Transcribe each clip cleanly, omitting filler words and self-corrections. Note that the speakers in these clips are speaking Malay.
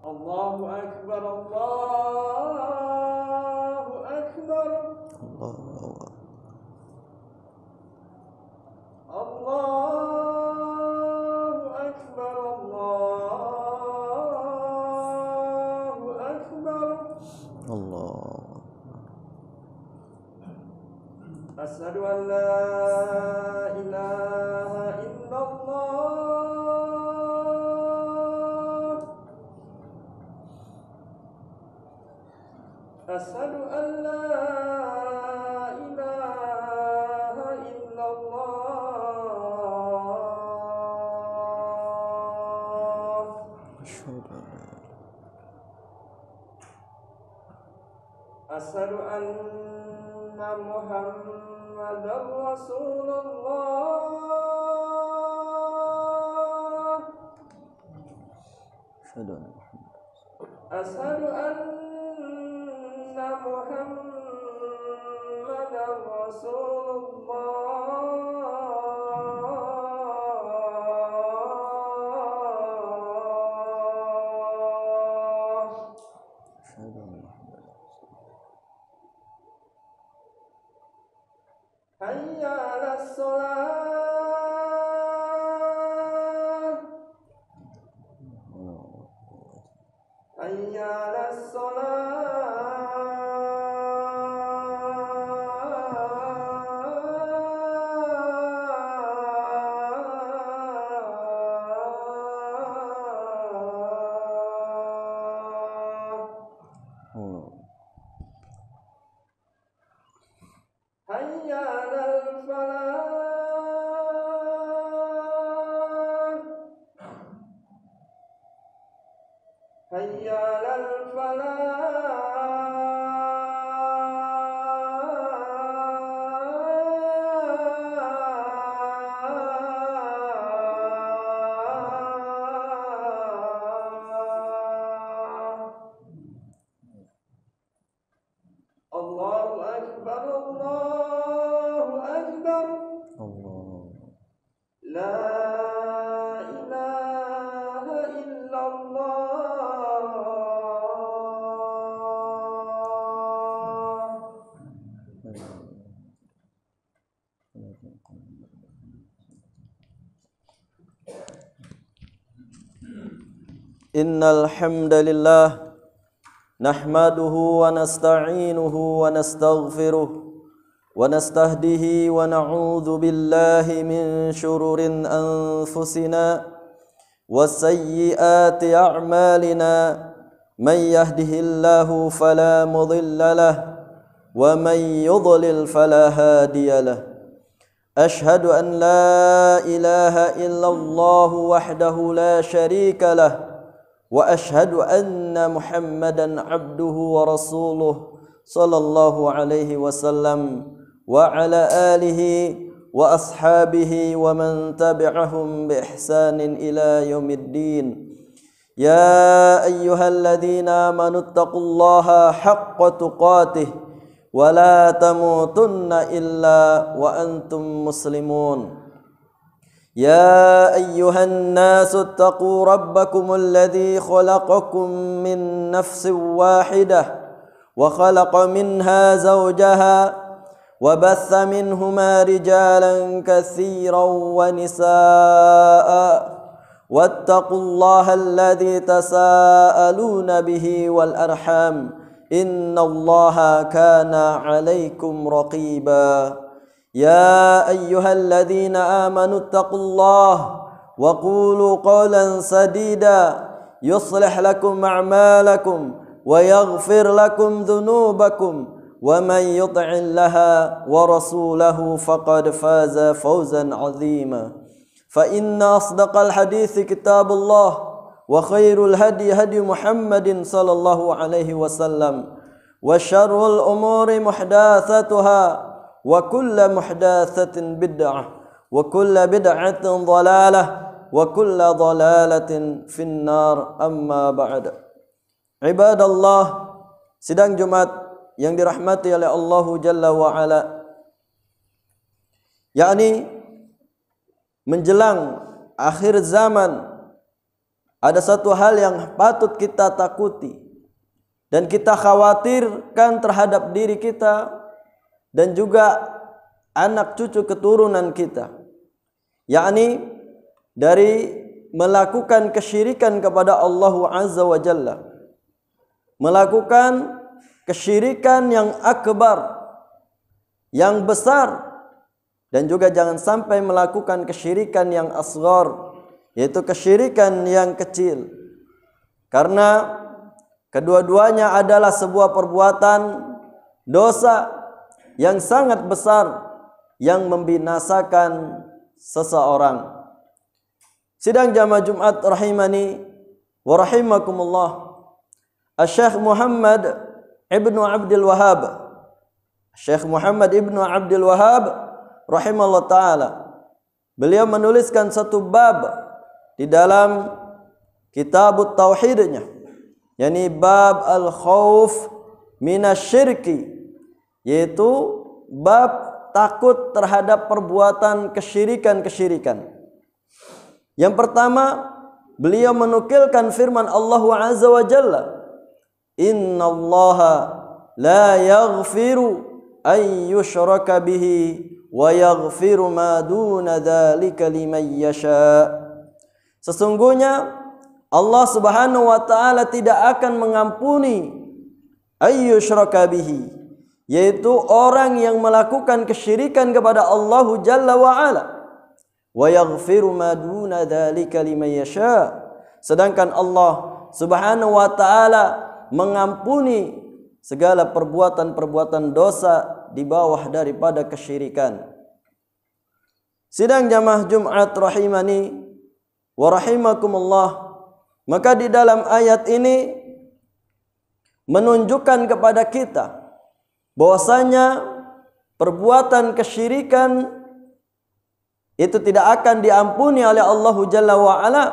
Allahu Akbar, Allahu Akbar, Allahu Akbar, Allahu Akbar, Allah. Asyhadu an la ilaha illallah, asyhadu an la ilaha illallah, asyhadu anna Muhammadar Rasulullah, asyhadu anna Muhammadar Rasulullah. Hayya 'alas shalah, hayya 'alas salah, hayya 'alal falah, hayya 'alal falah. Allahu Akbar, Allahu Akbar, la ilaha illallah. Innal hamdalillah nahmaduhu wa nasta'inuhu wa nastaghfiruh wa nastahdihi wa na'udzu billahi min shururin anfusina wa sayyiati a'malina. Man yahdihillahu fala mudilla lahu wa man yudlil fala hadiya lahu. Ashhadu an la ilaha illallah wahdahu la syarika lahu wa ashhadu anna Muhammadan abduhu wa rasuluh sallallahu alaihi wasallam wa ala alihi wa ashabihi wa man tabi'ahum bi ihsanin ila yaumiddin. Ya ayyuhalladzina amanu taqullaha haqqa tuqatih wa la tamutunna illa wa antum muslimun. يا أيها الناس اتقوا ربكم الذي خلقكم من نفس واحدة وخلق منها زوجها وبث منهما رجالا كثيرا ونساء واتقوا الله الذي تساءلون به والأرحام إن الله كان عليكم رقيبا. يا أيها الذين آمنوا اتقوا الله وقولوا قولا سديدا يصلح لكم أعمالكم ويغفر لكم ذنوبكم ومن يطع الله ورسوله فقد فاز فوزا عظيما. فإن أصدق الحديث كتاب الله وخير الهدي هدي محمد صلى الله عليه وسلم وشر الأمور محدثاتها وكل محدثة بدعة وكل بدعة ضلالة وكل ضلالة في النار. أما بعد. Ibadallah, sidang Jumat yang dirahmati oleh Allah Jalla wa Ala, yakni menjelang akhir zaman ada satu hal yang patut kita takuti dan kita khawatirkan terhadap diri kita dan juga anak cucu keturunan kita, yakni dari melakukan kesyirikan kepada Allah Azza wa Jalla, melakukan kesyirikan yang akbar, yang besar, dan juga jangan sampai melakukan kesyirikan yang asghar, yaitu kesyirikan yang kecil. Karena kedua-duanya adalah sebuah perbuatan dosa yang sangat besar yang membinasakan seseorang. Sidang jamaah Jumat rahimani wa rahimakumullah, Syekh Muhammad Ibnu Abdul Wahhab, Syekh Muhammad Ibnu Abdul Wahhab rahimahullah ta'ala, beliau menuliskan satu bab di dalam kitab tauhidnya, yakni bab al-khauf minasyirki, yaitu bab takut terhadap perbuatan kesyirikan-kesyirikan. Yang pertama, beliau menukilkan firman Allah Azza wa Jalla, innallaha la yaghfiru an yushraka bihi wa yaghfiru ma duna dzalika liman yasha. Sesungguhnya Allah Subhanahu wa taala tidak akan mengampuni ayyushraka bihi, yaitu orang yang melakukan kesyirikan kepada Allah Jalla wa Ala, wa yaghfiru ma duna dzalika liman yasha. Sedangkan Allah Subhanahu wa taala mengampuni segala perbuatan-perbuatan dosa di bawah daripada kesyirikan. Sidang jamaah Jumat rahimani wa rahimakumullah, maka di dalam ayat ini menunjukkan kepada kita bahwasanya perbuatan kesyirikan itu tidak akan diampuni oleh Allah Jalla wa Ala.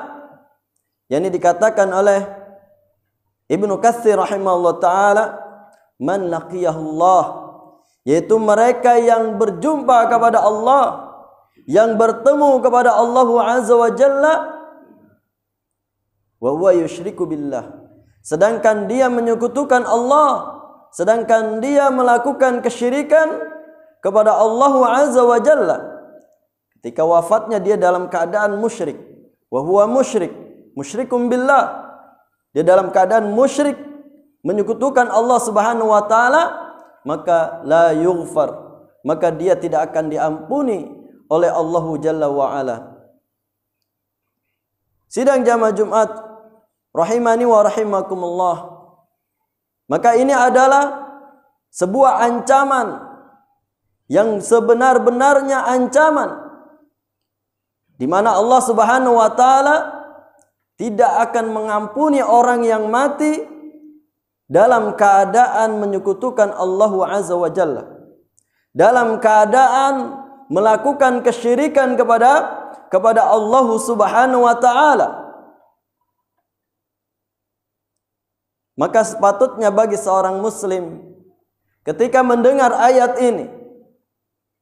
Yang dikatakan oleh Ibnu Katsir rahimahullah ta'ala, man laqiyahullah, yaitu mereka yang berjumpa kepada Allah, yang bertemu kepada Allah Azza wa Jalla, wa huwa yusyriku billah, sedangkan dia menyekutukan Allah, sedangkan dia melakukan kesyirikan kepada Allah Azza wa Jalla. Ketika wafatnya dia dalam keadaan musyrik, wa huwa musyrik, musyrikum billah, dia dalam keadaan musyrik, menyekutukan Allah Subhanahu wa taala, maka la yughfar, maka dia tidak akan diampuni oleh Allah Jalla wa Ala. Sidang jamaah Jumat rahimani wa rahimakumullah, maka ini adalah sebuah ancaman yang sebenar-benarnya ancaman, di mana Allah Subhanahu wa taala tidak akan mengampuni orang yang mati dalam keadaan menyekutukan Allah Azza wa Jalla, dalam keadaan melakukan kesyirikan kepada Allah Subhanahu wa taala. Maka sepatutnya bagi seorang muslim ketika mendengar ayat ini,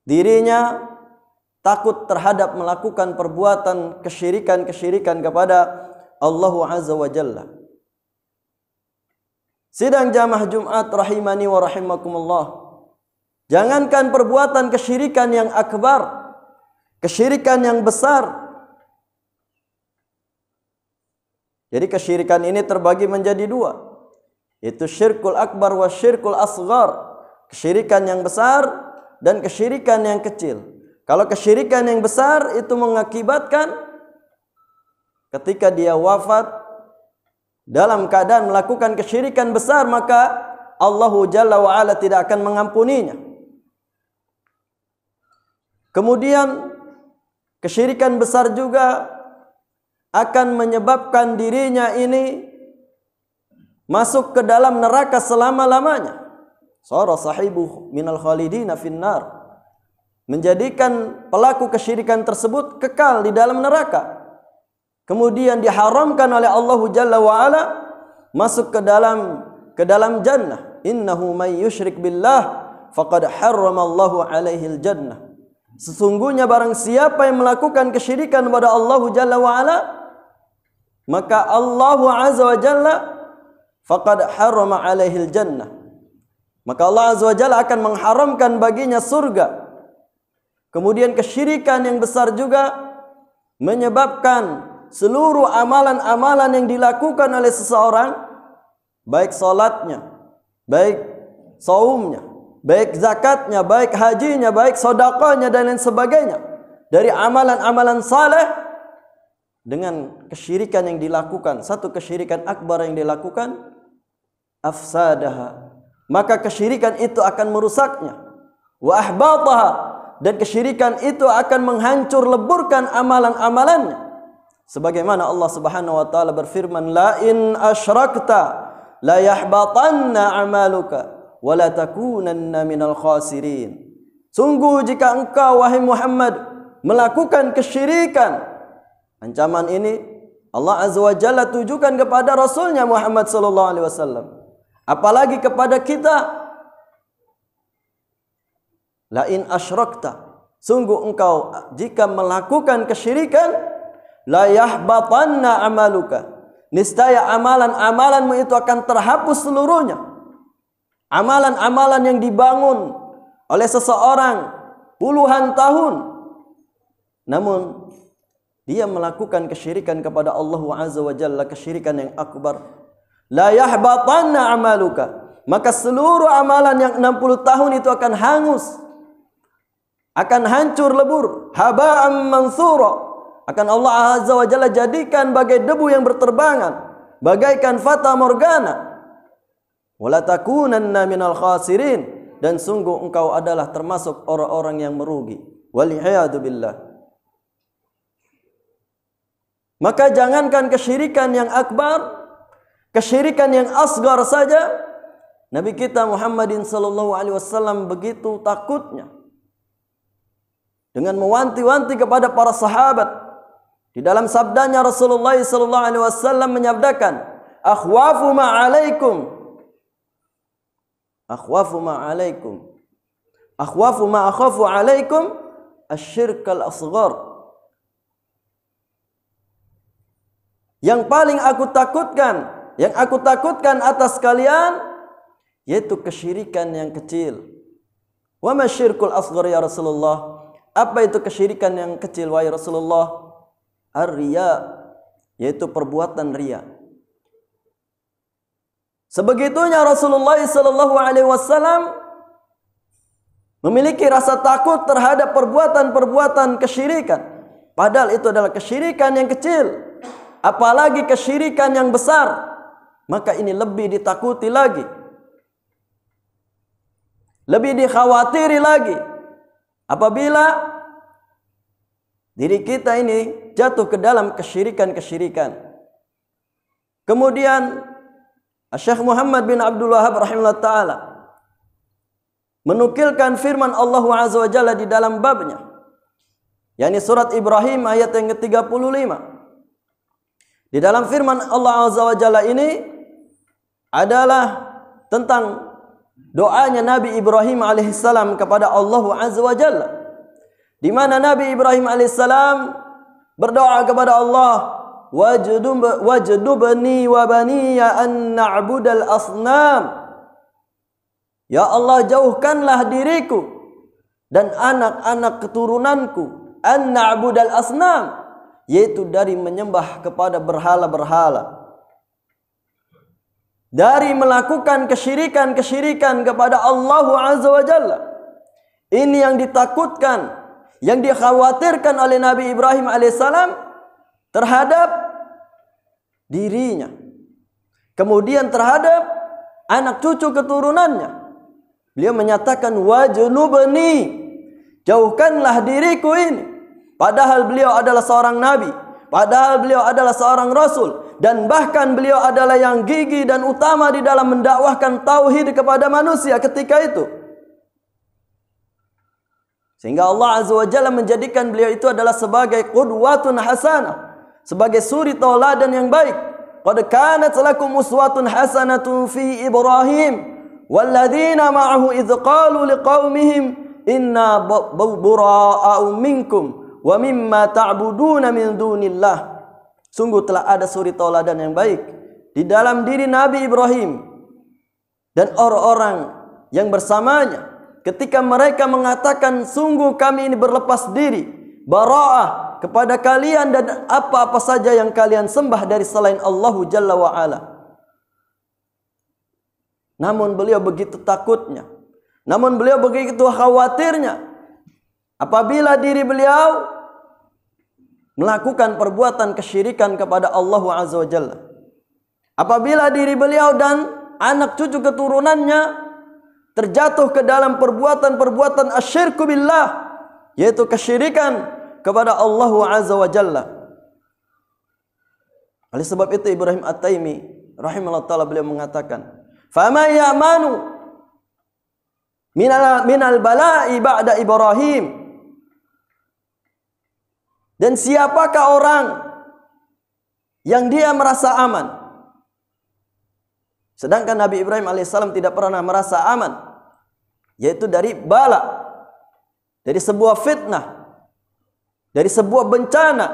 dirinya takut terhadap melakukan perbuatan kesyirikan-kesyirikan kepada Allah Azza wa Jalla. Sidang jamaah Jumat rahimani wa rahimakumullah, jangankan perbuatan kesyirikan yang akbar, kesyirikan yang besar. Jadi kesyirikan ini terbagi menjadi dua, yaitu syirkul akbar wa syirkul asghar, kesyirikan yang besar dan kesyirikan yang kecil. Kalau kesyirikan yang besar itu mengakibatkan ketika dia wafat dalam keadaan melakukan kesyirikan besar, maka Allah Jalla wa Ala tidak akan mengampuninya. Kemudian kesyirikan besar juga akan menyebabkan dirinya ini masuk ke dalam neraka selama-lamanya. Sara sahibu minal khalidina finnar, menjadikan pelaku kesyirikan tersebut kekal di dalam neraka. Kemudian diharamkan oleh Allah Jalla wa Ala masuk ke dalam jannah. Innahu may yusyrik billah faqad harramallahu alaihil jannah. Sesungguhnya barang siapa yang melakukan kesyirikan kepada Allah Jalla wa Ala, maka Allah Azza wa Jalla faqad harrama alaihil jannah. Maka Allah Azza wa Jalla akan mengharamkan baginya surga. Kemudian kesyirikan yang besar juga menyebabkan seluruh amalan-amalan yang dilakukan oleh seseorang, baik salatnya, baik saumnya, baik zakatnya, baik hajinya, baik sedekahnya dan lain sebagainya, dari amalan-amalan saleh, dengan kesyirikan yang dilakukan, satu kesyirikan akbar yang dilakukan, afsadaha, maka kesyirikan itu akan merusaknya, wa ahbataha, dan kesyirikan itu akan menghancur leburkan amalan-amalannya. Sebagaimana Allah Subhanahu wa taala berfirman, la in asyrakta la yahbatanna amaluka wa la takunanna minal khasirin. Sungguh jika engkau wahai Muhammad melakukan kesyirikan, ancaman ini Allah Azza wa Jalla tujukan kepada Rasulnya Muhammad sallallahu alaihi wasallam, apalagi kepada kita. La in asyrakta, sungguh engkau jika melakukan kesyirikan, la yahbatanna amaluka, niscaya amalan-amalanmu itu akan terhapus seluruhnya. Amalan-amalan yang dibangun oleh seseorang puluhan tahun, namun dia melakukan kesyirikan kepada Allah Azza wa Jalla, kesyirikan yang akbar, la yahbatanna amaluka, maka seluruh amalan yang 60 tahun itu akan hangus, akan hancur lebur, haba'an mansura, akan Allah Azza wa Jalla jadikan bagai debu yang berterbangan, bagaikan fata morgana. Wala takunanna minal khasirin, dan sungguh engkau adalah termasuk orang-orang yang merugi. Wal'iyadu billah. Maka jangankan kesyirikan yang akbar, kesyirikan yang asgar saja, Nabi kita Muhammadin sallallahu alaihi wasallam begitu takutnya dengan mewanti-wanti kepada para sahabat. Di dalam sabdanya Rasulullah sallallahu alaihi wasallam menyabdakan, akhwafu ma'alaikum, akhwafu ma'alaikum, akhwafu ma'akhafu alaikum asyirkal asghar. Yang paling aku takutkan, yang aku takutkan atas kalian, yaitu kesyirikan yang kecil. Wa ma syirkul asghar ya Rasulullah? Apa itu kesyirikan yang kecil wahai Rasulullah? Ar-riya, yaitu perbuatan riya. Sebegitunya Rasulullah sallallahu alaihi wasallam memiliki rasa takut terhadap perbuatan-perbuatan kesyirikan, padahal itu adalah kesyirikan yang kecil, apalagi kesyirikan yang besar, maka ini lebih ditakuti lagi, lebih dikhawatiri lagi apabila diri kita ini jatuh ke dalam kesyirikan-kesyirikan. Kemudian Syekh Muhammad bin Abdul Wahhab rahimahullah ta'ala menukilkan firman Allah Azza wa Jalla di dalam babnya, yakni surat Ibrahim ayat yang ke-35. Di dalam firman Allah Azza wa Jalla ini adalah tentang doanya Nabi Ibrahim alaihissalam kepada Allah Azza wa Jalla, di mana Nabi Ibrahim alaihissalam berdoa kepada Allah, wajdubni wa baniya an na'budal asnam. Ya Allah, jauhkanlah diriku dan anak-anak keturunanku an na'budal asnam, yaitu dari menyembah kepada berhala-berhala, dari melakukan kesyirikan-kesyirikan kepada Allah Azza wa Jalla. Ini yang ditakutkan, yang dikhawatirkan oleh Nabi Ibrahim alaihissalam terhadap dirinya, kemudian terhadap anak cucu keturunannya. Beliau menyatakan wajnubni, jauhkanlah diriku ini. Padahal beliau adalah seorang nabi, padahal beliau adalah seorang rasul, dan bahkan beliau adalah yang gigih dan utama di dalam mendakwahkan tauhid kepada manusia ketika itu. Sehingga Allah Azza wa Jalla menjadikan beliau itu adalah sebagai qudwatun hasanah, sebagai suri tauladan yang baik. Qad kanat lakum uswatun hasanatun fi Ibrahim walladzina ma'ahu idz qalu liqaumihim inna bura'u minkum wa mimma ta'buduna min dunillah. Sungguh telah ada suri tauladan yang baik di dalam diri Nabi Ibrahim dan orang-orang yang bersamanya ketika mereka mengatakan, sungguh kami ini berlepas diri, bara'ah kepada kalian dan apa-apa saja yang kalian sembah dari selain Allah Jalla wa'ala. Namun beliau begitu takutnya, namun beliau begitu khawatirnya apabila diri beliau melakukan perbuatan kesyirikan kepada Allah Azza wa Jalla. Apabila diri beliau dan anak cucu keturunannya terjatuh ke dalam perbuatan-perbuatan asyirku billah, yaitu kesyirikan kepada Allah Azza wa Jalla. Oleh sebab itu Ibrahim At-Taimi rahimahullah ta'ala beliau mengatakan, "Fama ya'manu minal bala'i ba'da Ibrahim." Dan siapakah orang yang dia merasa aman? Sedangkan Nabi Ibrahim alaihissalam tidak pernah merasa aman, yaitu dari bala, dari sebuah fitnah, dari sebuah bencana,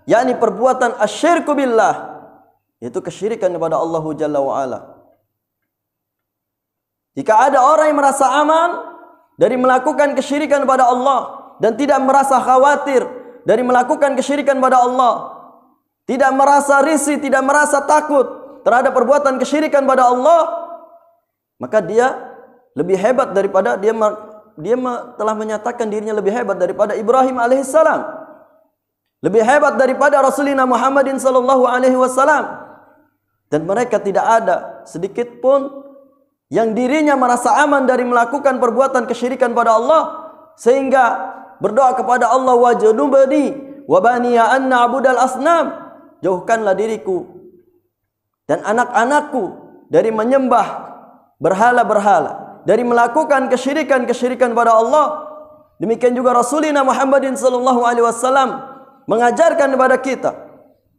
yakni perbuatan asyirku billah, yaitu kesyirikan kepada Allah Jalla wa'ala. Jika ada orang yang merasa aman dari melakukan kesyirikan kepada Allah dan tidak merasa khawatir dari melakukan kesyirikan pada Allah, tidak merasa risih, tidak merasa takut terhadap perbuatan kesyirikan pada Allah, maka dia lebih hebat daripada dia telah menyatakan dirinya lebih hebat daripada Ibrahim alaihissalam, lebih hebat daripada Rasulina Muhammadin sallallahu alaihi wasallam. Dan mereka tidak ada sedikit pun yang dirinya merasa aman dari melakukan perbuatan kesyirikan pada Allah sehingga berdoa kepada Allah, wajnubni wa baniya an na'budal asnam, jauhkanlah diriku dan anak-anakku dari menyembah berhala-berhala, dari melakukan kesyirikan-kesyirikan pada Allah. Demikian juga Rasulina Muhammadin sallallahu alaihi wasallam mengajarkan kepada kita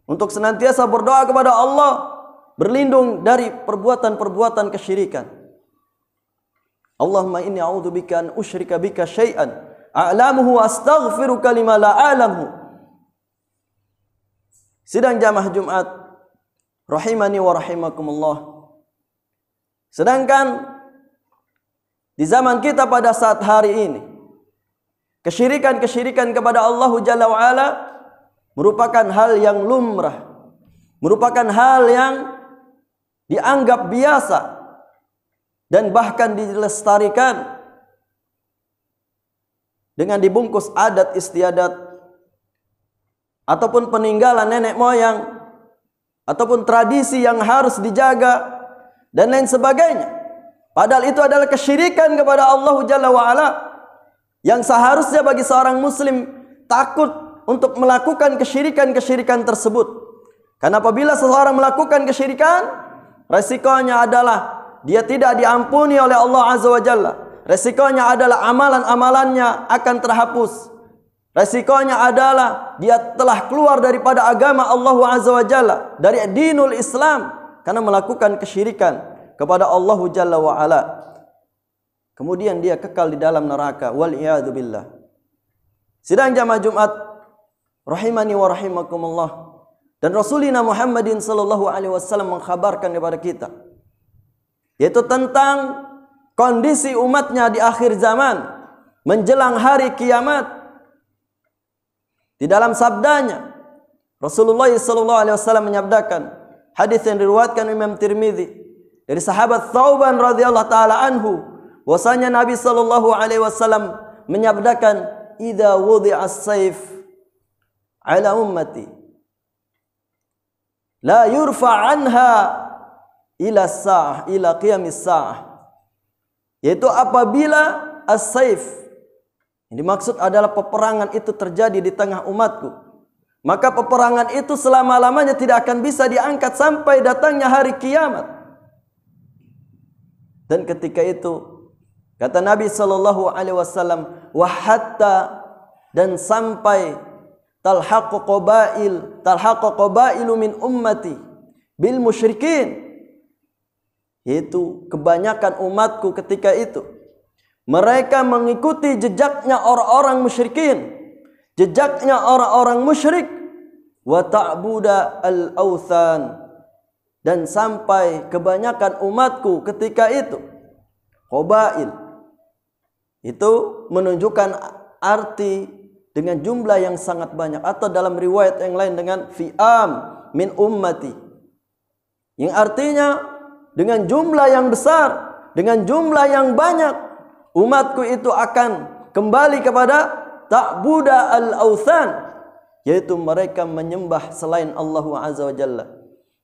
untuk senantiasa berdoa kepada Allah, berlindung dari perbuatan-perbuatan kesyirikan. Allahumma inni a'udzubika an usyrika bika syai'an a'lamuhu astaghfiruka lima la a'lamu. Sidang jamaah Jumat rahimani wa rahimakumullah. Sedangkan di zaman kita pada saat hari ini, kesyirikan-kesyirikan kepada Allah Jalla wa'ala merupakan hal yang lumrah, merupakan hal yang dianggap biasa dan bahkan dilestarikan dengan dibungkus adat istiadat ataupun peninggalan nenek moyang ataupun tradisi yang harus dijaga dan lain sebagainya. Padahal itu adalah kesyirikan kepada Allah Jalla wa'ala yang seharusnya bagi seorang muslim takut untuk melakukan kesyirikan-kesyirikan tersebut. Karena apabila seseorang melakukan kesyirikan, resikonya adalah dia tidak diampuni oleh Allah Azza wa Jalla. Resikonya adalah amalan-amalannya akan terhapus. Resikonya adalah dia telah keluar daripada agama Allah Azza wa Jalla, dari dinul Islam, karena melakukan kesyirikan kepada Allah Jalla wa ala. Kemudian dia kekal di dalam neraka, wal iyadu billah. Sidang jamaah Jumat rahimani wa rahimakumullah. Dan Rasulina Muhammadin sallallahu alaihi wasallam mengkhabarkan kepada kita, yaitu tentang kondisi umatnya di akhir zaman menjelang hari kiamat. Di dalam sabdanya Rasulullah SAW menyabdakan, hadis yang diriwayatkan Imam Tirmidzi dari sahabat Thauban radhiyallahu taala anhu, bahwasanya Nabi SAW menyabdakan, idza wudi'a as-sayf ala ummati la yurfa anha ila sa'ah ila qiyamis sa'ah. Yaitu apabila as-sayf, yang dimaksud adalah peperangan itu terjadi di tengah umatku, maka peperangan itu selama-lamanya tidak akan bisa diangkat sampai datangnya hari kiamat. Dan ketika itu kata Nabi SAW, wa hatta, dan sampai talhaqu qabailu min ummati bil musyrikin, yaitu kebanyakan umatku ketika itu mereka mengikuti jejaknya orang-orang musyrikin, jejaknya orang-orang musyrik wa ta'buda al-awthan, dan sampai kebanyakan umatku ketika itu qabail itu menunjukkan arti dengan jumlah yang sangat banyak, atau dalam riwayat yang lain dengan fi'am min ummati, yang artinya dengan jumlah yang besar, dengan jumlah yang banyak, umatku itu akan kembali kepada ta'buda al-awthan, yaitu mereka menyembah selain Allah Azza wa Jalla.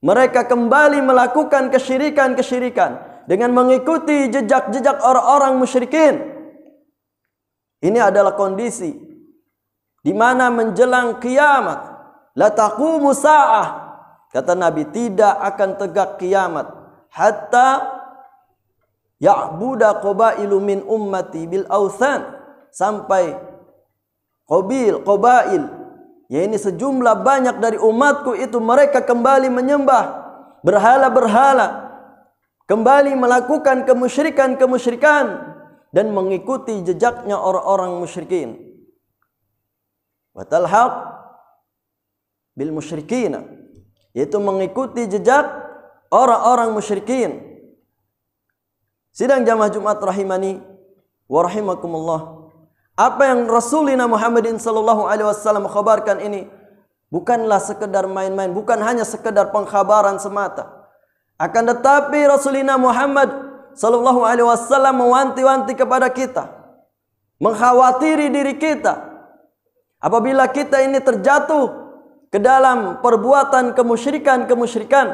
Mereka kembali melakukan kesyirikan-kesyirikan dengan mengikuti jejak-jejak orang-orang musyrikin. Ini adalah kondisi di mana menjelang kiamat, la taqumu sa'ah, kata Nabi, tidak akan tegak kiamat hatta ya'buda qabailu min ummati bil awthan, sampai qabail, ya ini sejumlah banyak dari umatku itu mereka kembali menyembah berhala-berhala, kembali melakukan kemusyrikan-kemusyrikan dan mengikuti jejaknya orang-orang musyrikin. Wa talhaq bil musyrikina, yaitu mengikuti jejak orang-orang musyrikin. Sidang jamaah Jumat rahimani wa rahimakumullah, apa yang Rasulina Muhammadin sallallahu alaihi wasallam khabarkan ini bukanlah sekedar main-main, bukan hanya sekedar pengkhabaran semata. Akan tetapi Rasulina Muhammad sallallahu alaihi wasallam mewanti-wanti kepada kita, mengkhawatiri diri kita apabila kita ini terjatuh ke dalam perbuatan kemusyrikan-kemusyrikan,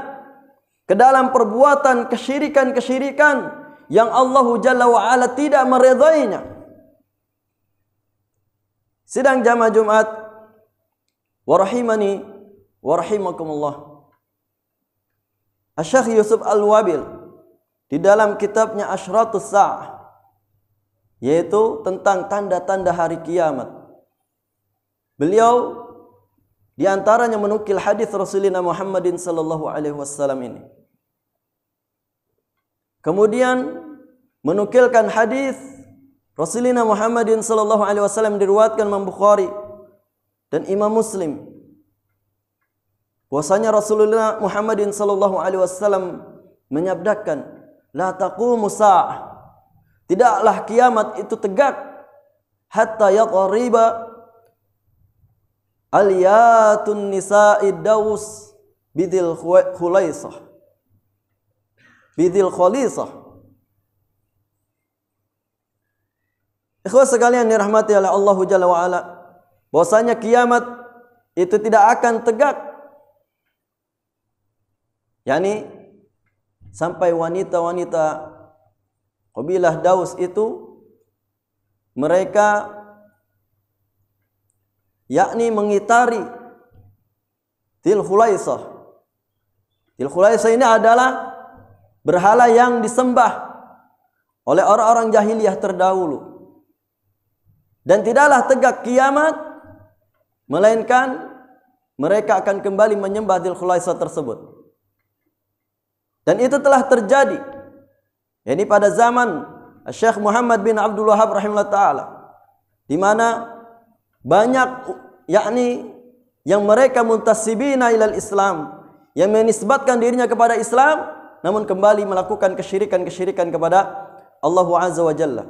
ke dalam perbuatan kesyirikan-kesyirikan yang Allah Jalla wa Ala tidak meridainya. Sidang jamaah Jumat wa rahimani wa rahimakumullah, Asy-Syaikh Yusuf Al-Wabil di dalam kitabnya Asyratus Sa'ah, yaitu tentang tanda-tanda hari kiamat, beliau di antaranya menukil hadis Rasulina Muhammadin sallallahu alaihi wasallam ini. Kemudian menukilkan hadis Rasulina Muhammadin sallallahu alaihi wasallam diriwayatkan Imam Bukhari dan Imam Muslim, bahwasanya Rasulullah Muhammadin sallallahu alaihi wasallam menyabdakan, la taqumu sa'ah, tidaklah kiamat itu tegak hatta yaqriba aliyatun nisa'id daus bidil khulaisah bidil khalisah. Ikhwah sekalian dirahmati oleh Allah Jalla wa Ala, bahwasanya kiamat itu tidak akan tegak, yakni sampai wanita-wanita kabilah Daus itu mereka yakni mengitari Dhul Khulaisah. Dhul Khulaisah ini adalah berhala yang disembah oleh orang-orang jahiliyah terdahulu. Dan tidaklah tegak kiamat melainkan mereka akan kembali menyembah Dhul Khulaisah tersebut. Dan itu telah terjadi, yakni pada zaman Syekh Muhammad bin Abdul Wahhab rahimahullah ta'ala, di mana banyak yakni yang mereka muntasibina ilal Islam, yang menisbatkan dirinya kepada Islam namun kembali melakukan kesyirikan-kesyirikan kepada Allah Azza wa Jalla.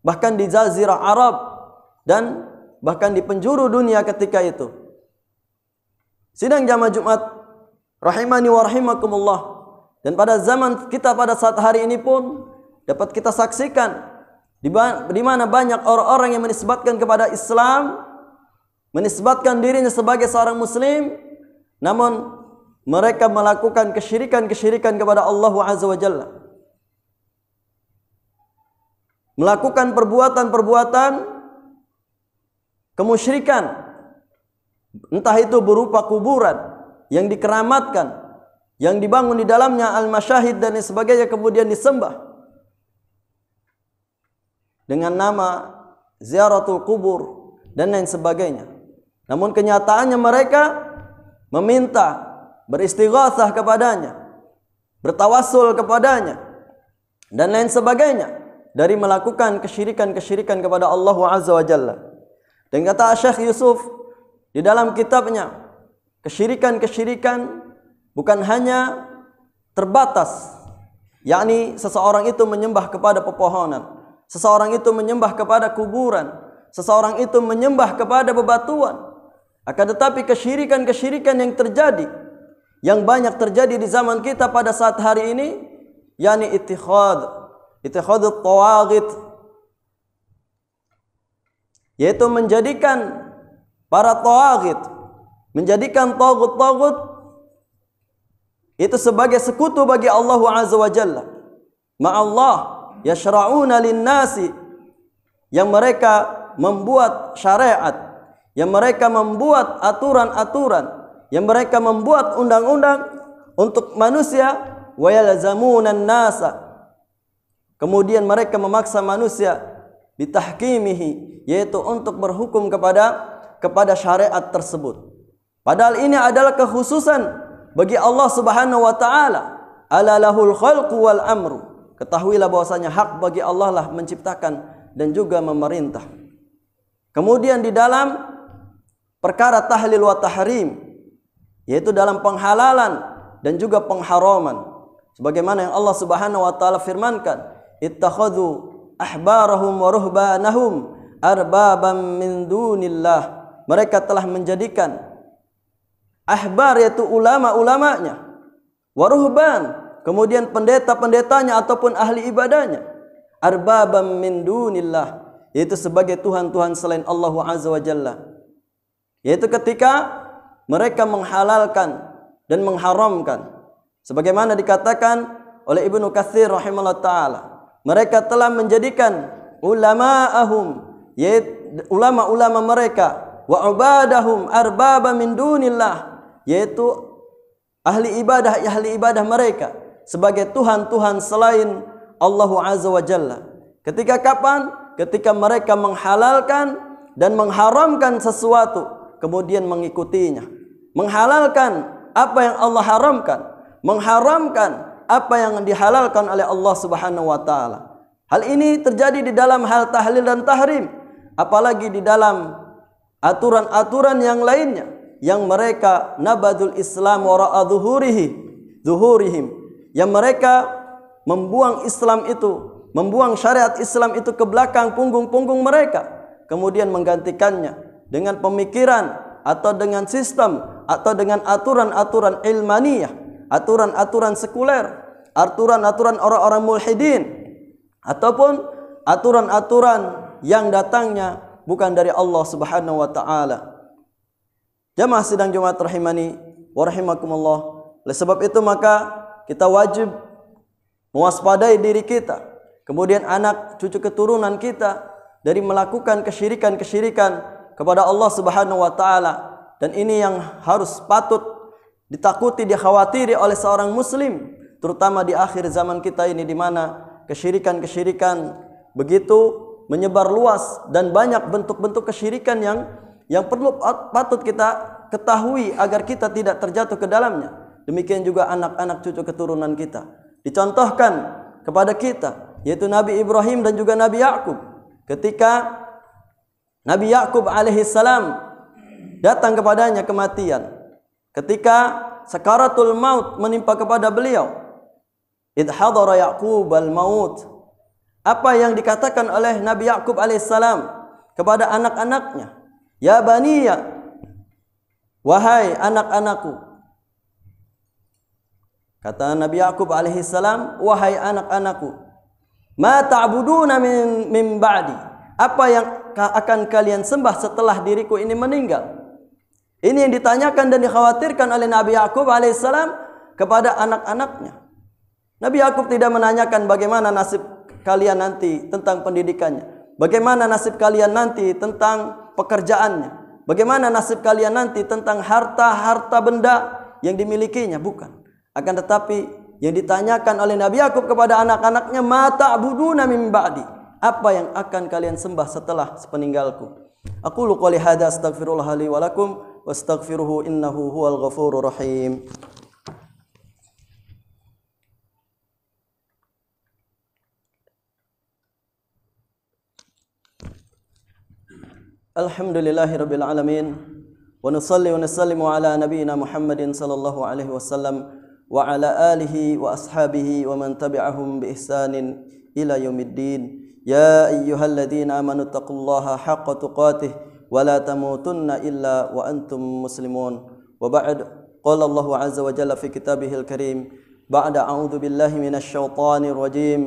Bahkan di Jazirah Arab dan bahkan di penjuru dunia ketika itu. Sidang jamaah Jumat rahimani wa rahimakumullah, dan pada zaman kita pada saat hari ini pun dapat kita saksikan di mana banyak orang-orang yang menisbatkan kepada Islam, menisbatkan dirinya sebagai seorang muslim, namun mereka melakukan kesyirikan-kesyirikan kepada Allah Azza wa Jalla, melakukan perbuatan-perbuatan kemusyrikan, entah itu berupa kuburan yang dikeramatkan, yang dibangun di dalamnya al-masyahid dan sebagainya, kemudian disembah dengan nama ziaratul kubur dan lain sebagainya. Namun kenyataannya mereka meminta, beristighatsah kepadanya, bertawassul kepadanya dan lain sebagainya dari melakukan kesyirikan-kesyirikan kepada Allah Azza wa Jalla. Dan kata Syekh Yusuf di dalam kitabnya kesyirikan-kesyirikan bukan hanya terbatas, yakni seseorang itu menyembah kepada pepohonan, seseorang itu menyembah kepada kuburan, seseorang itu menyembah kepada bebatuan. Akan tetapi kesyirikan-kesyirikan yang terjadi, yang banyak terjadi di zaman kita pada saat hari ini, yakni ittikhadut tawaghit, yaitu menjadikan para tawaghit, menjadikan taghut-taghut itu sebagai sekutu bagi Allah Azza wa Jalla. Ma'allah yashra'una lin-nasi, yang mereka membuat syariat, yang mereka membuat aturan-aturan, yang mereka membuat undang-undang untuk manusia, wa yalzamunan nasa, kemudian mereka memaksa manusia bitahkimihi, yaitu untuk berhukum kepada syariat tersebut. Padahal ini adalah kekhususan bagi Allah Subhanahu wa taala. Ala lahul khalqu wal amru. Ketahuilah bahwasanya hak bagi Allah lah menciptakan dan juga memerintah. Kemudian di dalam perkara tahlil wa tahrim, yaitu dalam penghalalan dan juga pengharaman, sebagaimana yang Allah Subhanahu wa taala firmankan, ittakhadhu ahbarahum wa ruhbanahum arbaban min dunillah. Mereka telah menjadikan ahbar, yaitu ulama-ulamanya, waruhban, kemudian pendeta-pendetanya ataupun ahli ibadahnya, arbabam min dunillah, yaitu sebagai Tuhan-Tuhan selain Allah Azza wa Jalla. Yaitu ketika mereka menghalalkan dan mengharamkan, sebagaimana dikatakan oleh Ibnu Katsir rahimahullah ta'ala, mereka telah menjadikan ulama'ahum, yaitu ulama-ulama mereka, wa ubadahum arbaba min dunillah, yaitu ahli ibadah mereka sebagai Tuhan-Tuhan selain Allah Azza wa Jalla. Ketika kapan? Ketika mereka menghalalkan dan mengharamkan sesuatu, kemudian mengikutinya. Menghalalkan apa yang Allah haramkan, mengharamkan apa yang dihalalkan oleh Allah Subhanahu wa taala. Hal ini terjadi di dalam hal tahlil dan tahrim, apalagi di dalam aturan-aturan yang lainnya, yang mereka nabadul Islam wara'a zuhurihim, yang mereka membuang Islam itu, membuang syariat Islam itu ke belakang punggung-punggung mereka, kemudian menggantikannya dengan pemikiran atau dengan sistem atau dengan aturan-aturan ilmaniyah, aturan-aturan sekuler, aturan-aturan orang-orang mulhidin, ataupun aturan-aturan yang datangnya bukan dari Allah Subhanahu wa taala. Jamaah sidang Jumat rahimani wa rahimakumullah. Oleh sebab itu maka kita wajib mewaspadai diri kita, kemudian anak cucu keturunan kita, dari melakukan kesyirikan-kesyirikan kepada Allah Subhanahu wa taala. Dan ini yang harus patut ditakuti, dikhawatiri oleh seorang muslim, terutama di akhir zaman kita ini, di mana kesyirikan-kesyirikan begitu menyebar luas dan banyak bentuk-bentuk kesyirikan yang perlu patut kita ketahui agar kita tidak terjatuh ke dalamnya. Demikian juga anak-anak cucu keturunan kita. Dicontohkan kepada kita, yaitu Nabi Ibrahim dan juga Nabi Yakub. Ketika Nabi Yakub alaihissalam datang kepadanya kematian, ketika sakaratul maut menimpa kepada beliau, idh hadara Yaqub al-maut, apa yang dikatakan oleh Nabi Yakub alaihissalam kepada anak-anaknya? Ya baniya, wahai anak-anakku. Kata Nabi Yakub alaihissalam, wahai anak-anakku, ma ta'buduna min ba'di, apa yang akan kalian sembah setelah diriku ini meninggal? Ini yang ditanyakan dan dikhawatirkan oleh Nabi Yakub alaihissalam kepada anak-anaknya. Nabi Yakub tidak menanyakan bagaimana nasib kalian nanti tentang pendidikannya, bagaimana nasib kalian nanti tentang pekerjaannya, bagaimana nasib kalian nanti tentang harta-harta benda yang dimilikinya, bukan. Akan tetapi yang ditanyakan oleh Nabi Yakub kepada anak-anaknya, ma ta'buduna min ba'di, apa yang akan kalian sembah setelah sepeninggalku. Aqulu qouli hadza astaghfirullah li wa lakum wastaghfiruhu innahu huwal ghafurur rahim. Alhamdulillahirabbil alamin ونصلي ونسلم على نبينا محمد صلى الله عليه وسلم وعلى آله وأصحابه ومن تبعهم بإحسان إلى يوم الدين. يا أيها الذين آمنوا اتقوا الله حق تقاته ولا تموتن إلا وأنتم مسلمون. وبعد، قال الله عز وجل في كتابه الكريم بعد أعوذ بالله من الشيطان الرجيم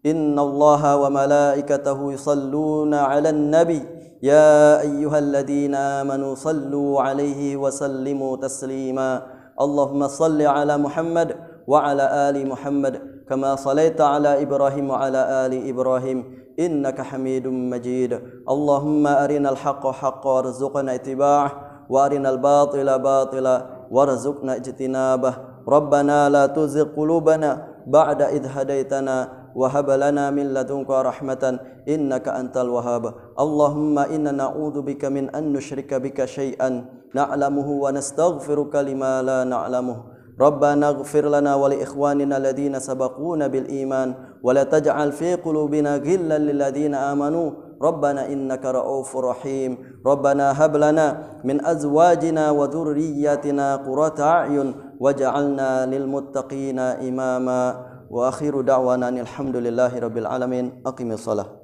إن الله وملائكته يصلون على النبي يا أيها الذين آمنوا صلوا عليه وسلموا تسليما. اللهم صل على محمد وعلى آل محمد كما صليت على إبراهيم وعلى آل إبراهيم إنك حميد مجيد. اللهم أرنا الحق حقا وارزقنا اتباعه وأرنا الباطل باطلا وارزقنا اجتنابه. ربنا لا تزغ قلوبنا بعد إذ هديتنا وهب لنا من لدنك رحمة إنك أنت الوهاب. اللهم إنا نعوذ بك من أن نشرك بك شيئا نعلمه ونستغفرك لما لا نعلمه. ربنا اغفر لنا ولإخواننا الذين سبقونا بالإيمان ولا تجعل في قلوبنا غلا للذين آمنوا ربنا إنك رؤوف رحيم. ربنا هب لنا من أزواجنا وذرياتنا قرة أعين واجعلنا للمتقين إماما. وآخر دعوانا الحمد لله رب العالمين. أقم الصلاة.